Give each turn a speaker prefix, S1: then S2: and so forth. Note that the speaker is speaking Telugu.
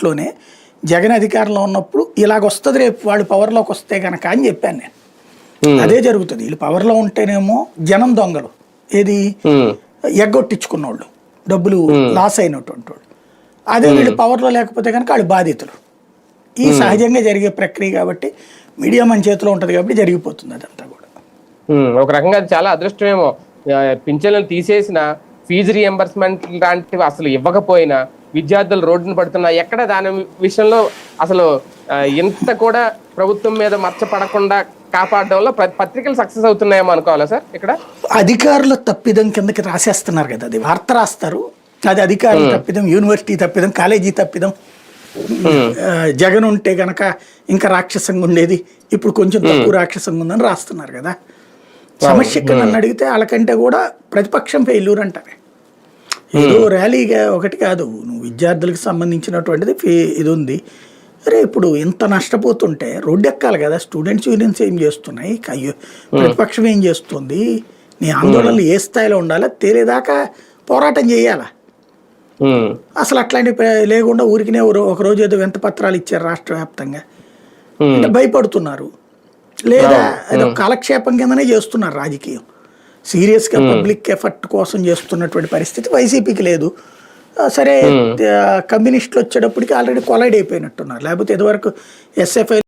S1: దాంట్లోనే జగన్ అధికారంలో ఉన్నప్పుడు ఇలాగొస్తుంది రేపు వాళ్ళు పవర్లోకి వస్తే కనుక అని చెప్పాను నేను. అదే జరుగుతుంది. వీళ్ళు పవర్లో ఉంటేనేమో జనం దొంగలు, ఏది ఎగ్గొట్టించుకున్న వాళ్ళు, డబ్బులు లాస్ అయినటువంటి వాళ్ళు. అదే వీళ్ళు పవర్లో లేకపోతే కనుక వాళ్ళు బాధితులు. ఈ సహజంగా జరిగే ప్రక్రియ కాబట్టి మీడియా మన చేతిలో ఉంటుంది కాబట్టి జరిగిపోతుంది అదంతా కూడా.
S2: ఒక రకంగా చాలా అదృష్టమేమో, పింఛన్లను తీసేసిన, ఫీజు రియంబర్స్మెంట్ లాంటివి అసలు ఇవ్వకపోయినా విద్యార్థులు రోడ్డును పడుతున్నా ఎక్కడ దాని విషయంలో అసలు ఎంత కూడా ప్రభుత్వం మీద మచ్చ పడకుండా కాపాడడంలో పత్రికలు సక్సెస్ అవుతున్నాయేమో అనుకోవాలా సార్? ఇక్కడ అధికారుల
S1: తప్పిదం కిందకి రాసేస్తున్నారు కదా, అది వార్త రాస్తారు, అది అధికారుల తప్పిదం, యూనివర్సిటీ తప్పిదం, కాలేజీ తప్పిదం. జగన్ ఉంటే గనక ఇంకా రాక్షసంగా ఉండేది, ఇప్పుడు కొంచెం తక్కువ రాక్షసంగా ఉందని రాస్తున్నారు కదా. సమస్య ఇక్కడ నన్ను అడిగితే వాళ్ళకంటే కూడా ప్రతిపక్షం ఫెయిల్యూర్ అంటారే. ఏదో ర్యాలీగా ఒకటి కాదు, నువ్వు విద్యార్థులకు సంబంధించినటువంటిది ఇది ఉంది. అరే ఇప్పుడు ఇంత నష్టపోతుంటే రోడ్డు ఎక్కాలి కదా, స్టూడెంట్స్ యూనియన్స్ ఏం చేస్తున్నాయి, ప్రతిపక్షం ఏం చేస్తుంది, నీ ఆందోళనలు ఏ స్థాయిలో ఉండాలో తేలేదాకా పోరాటం చేయాలా. అసలు అట్లాంటి లేకుండా ఊరికినే ఒకరోజు ఏదో వింత పత్రాలు ఇచ్చారు రాష్ట్ర వ్యాప్తంగా అంటే భయపడుతున్నారు, లేదా ఏదో కాలక్షేపం కిందనే చేస్తున్నారు రాజకీయం. సీరియస్గా పబ్లిక్ ఎఫర్ట్ కోసం చేస్తున్నటువంటి పరిస్థితి వైసీపీకి లేదు. సరే కమ్యూనిస్టులు వచ్చేటప్పటికి ఆల్రెడీ కొలైడ్ అయిపోయినట్టున్నారు, లేకపోతే ఇదివరకు ఎస్ఎఫ్ఐ